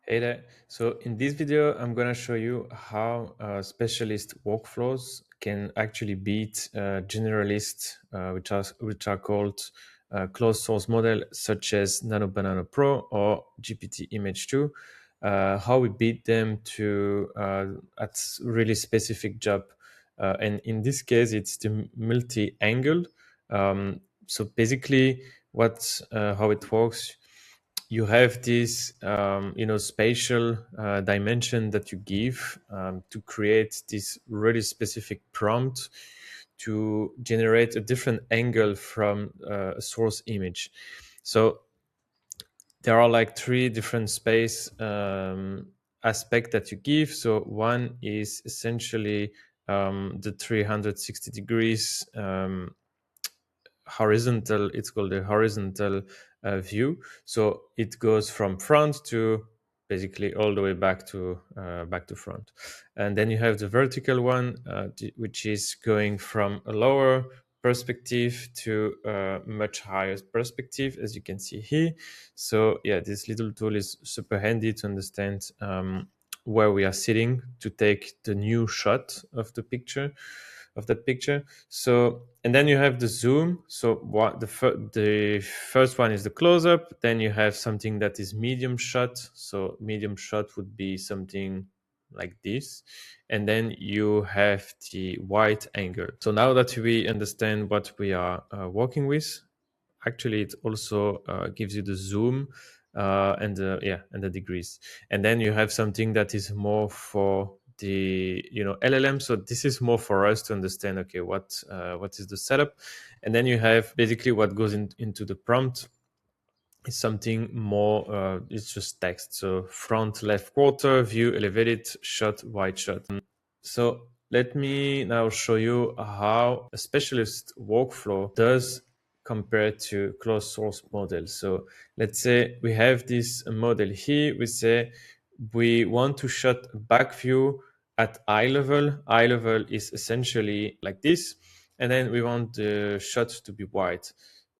Hey there. So in this video, I'm going to show you how specialist workflows can actually beat generalist, which are called closed source model such as Nano Banana Pro or GPT Image 2. How we beat them to at really specific job. And in this case, it's the multi-angle. So basically, how it works, you have this spatial dimension that you give to create this really specific prompt to generate a different angle from a source image. So there are like three different space aspect that you give. So one is essentially the 360 degrees horizontal. It's called the horizontal view. So it goes from front to basically all the way back to front. And then you have the vertical one, which is going from a lower perspective to a much higher perspective, as you can see here. So yeah, this little tool is super handy to understand where we are sitting to take the new shot of the picture, of that picture. So, and then you have the zoom. So what the first one is the close up. Then you have something that is medium shot. So medium shot would be something like this. And then you have the wide angle. So now that we understand what we are working with, actually it also gives you the zoom and the degrees. And then you have something that is more for the LLM. So this is more for us to understand, okay, what is the setup. And then you have basically what goes into the prompt is something more, it's just text. So front left quarter, view elevated, shot wide shot. So let me now show you how a specialist workflow does compared to closed source model. So let's say we have this model here. We say we want to shot a back view at eye level. Eye level is essentially like this. And then we want the shot to be wide.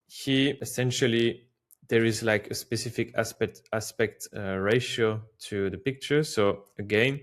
Here, essentially, there is like a specific aspect ratio to the picture. So again,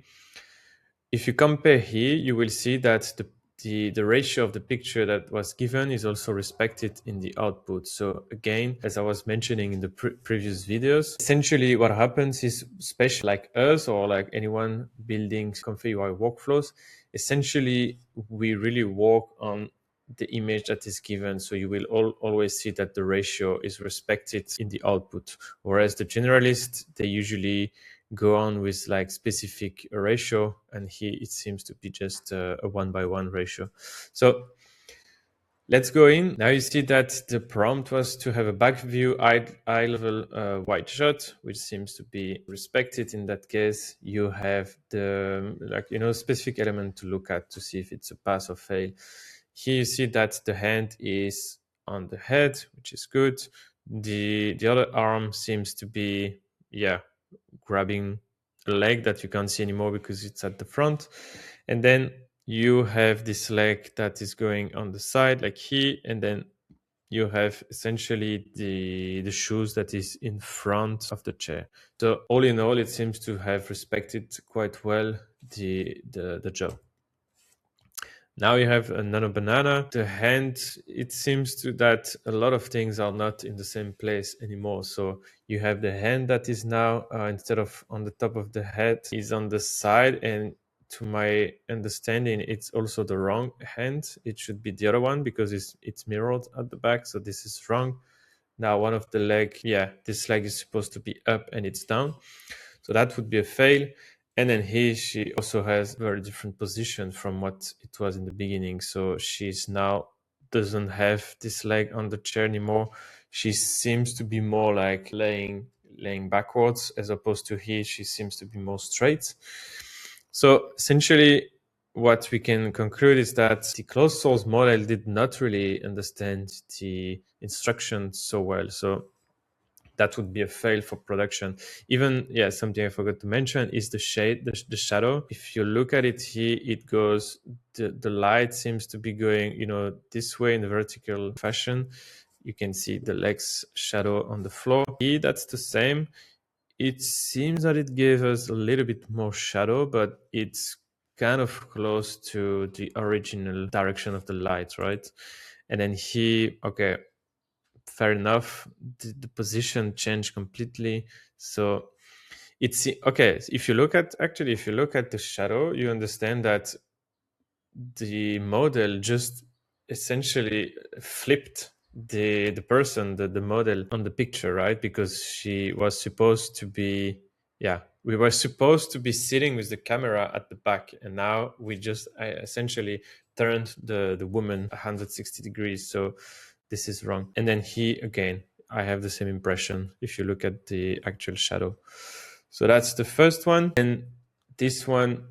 if you compare here, you will see that the ratio of the picture that was given is also respected in the output. So again, as I was mentioning in the previous videos, essentially what happens is, especially like us or like anyone building config UI workflows, essentially we really work on the image that is given. So you will always see that the ratio is respected in the output. Whereas the generalist, they usually go on with like specific ratio, and here it seems to be just a 1:1 ratio. So let's go in. Now you see that the prompt was to have a back view eye level wide shot, which seems to be respected. In that case, you have the specific element to look at to see if it's a pass or fail. Here you see that the hand is on the head, which is good. The other arm seems to be grabbing a leg that you can't see anymore because it's at the front. And then you have this leg that is going on the side like here, and then you have essentially the shoes that is in front of the chair. So all in all, it seems to have respected quite well the job. Now you have a Nano Banana. The hand, it seems to that a lot of things are not in the same place anymore. So you have the hand that is now, instead of on the top of the head, is on the side. And to my understanding, it's also the wrong hand. It should be the other one because it's mirrored at the back. So this is wrong. Now one of the leg, this leg is supposed to be up and it's down. So that would be a fail. And then here she also has very different position from what it was in the beginning. So she's now doesn't have this leg on the chair anymore. She seems to be more like laying backwards, as opposed to here she seems to be more straight. So essentially what we can conclude is that the closed source model did not really understand the instructions so well. So that would be a fail for production. Even, something I forgot to mention is the shade, the shadow. If you look at it here, it goes, the light seems to be going, this way in the vertical fashion. You can see the legs shadow on the floor. Here, that's the same. it seems that it gave us a little bit more shadow, but it's kind of close to the original direction of the light, right? And then okay, fair enough. The position changed completely. So it's okay. If you look at the shadow, you understand that the model just essentially flipped the person, the model on the picture, right? Because she was supposed to be, yeah, we were supposed to be sitting with the camera at the back, and now we just essentially turned the woman 160 degrees. So this is wrong. And then again, I have the same impression if you look at the actual shadow. So that's the first one. And this one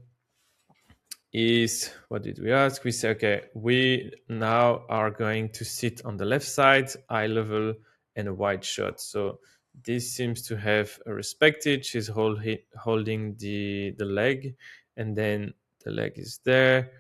is, what did we ask? We say, okay, we now are going to sit on the left side, eye level, and a wide shot. So this seems to have respected. She's holding the leg, and then the leg is there.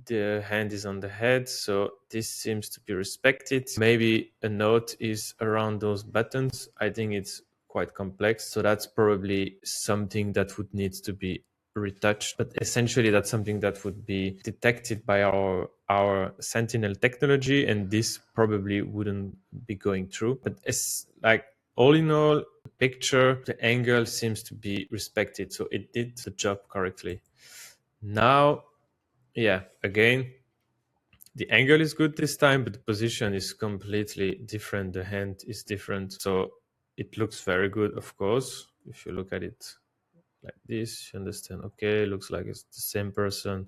The hand is on the head, so this seems to be respected. Maybe a note is around those buttons. I think it's quite complex, so that's probably something that would need to be retouched, but essentially that's something that would be detected by our Sentinel technology, and this probably wouldn't be going through. But it's like, all in all, the picture, the angle seems to be respected, so it did the job correctly. Now, yeah, again, the angle is good this time, but the position is completely different. The hand is different. So it looks very good, of course. If you look at it like this, you understand, okay, looks like it's the same person.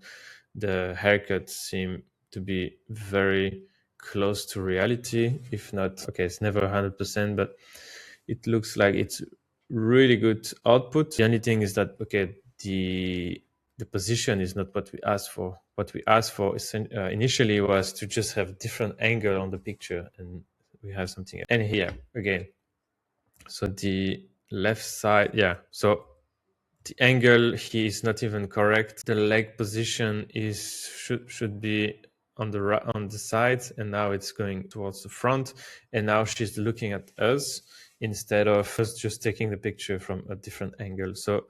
The haircut seem to be very close to reality, if not, okay, it's never 100%, but it looks like it's really good output. The only thing is that, okay, the position is not what we asked for. What we asked for initially was to just have different angle on the picture, and we have something. And here again, so the left side, yeah. So the angle here is not even correct. The leg position should be on the side, and now it's going towards the front. And now she's looking at us instead of us just taking the picture from a different angle. So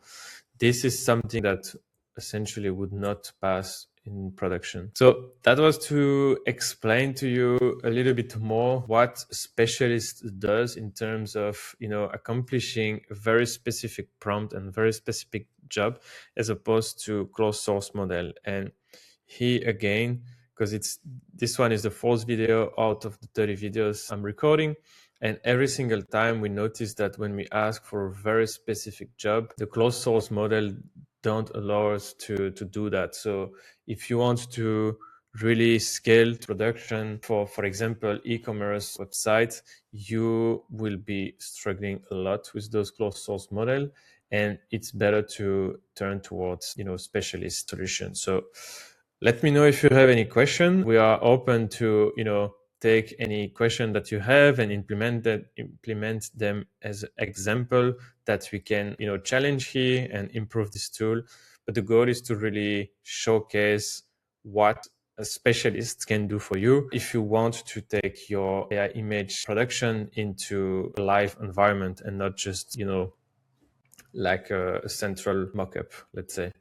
this is something that essentially would not pass in production. So that was to explain to you a little bit more what Specialist does in terms of, accomplishing a very specific prompt and very specific job, as opposed to closed source model. And here again, because this one is the fourth video out of the 30 videos I'm recording. And every single time we notice that when we ask for a very specific job, the closed source model don't allow us to do that. So if you want to really scale production for example, e-commerce website, you will be struggling a lot with those closed source model, and it's better to turn towards, specialist solutions. So let me know if you have any question. We are open to, take any question that you have and implement them as an example that we can, challenge here and improve this tool. But the goal is to really showcase what a specialist can do for you if you want to take your AI image production into a live environment and not just, like a central mockup, let's say.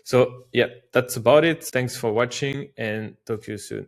So yeah, that's about it. Thanks for watching, and talk to you soon.